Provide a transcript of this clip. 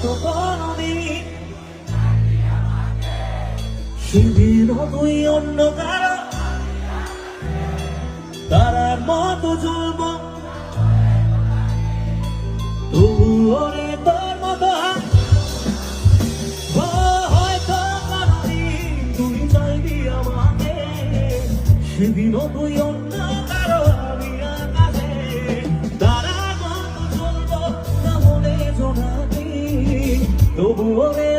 হয়তো কোনদিন সেদিনও তুই অন্য কারো তারার মতো জ্বলব, তবু ওরে তোর মতো হয়তো কোনদিন তুই চাইবি আমাকে, সেদিনও তুই অন্য কারো আমি আকাশে তারার মতো জ্বলব, না মনে জোনাকি তবু ওরে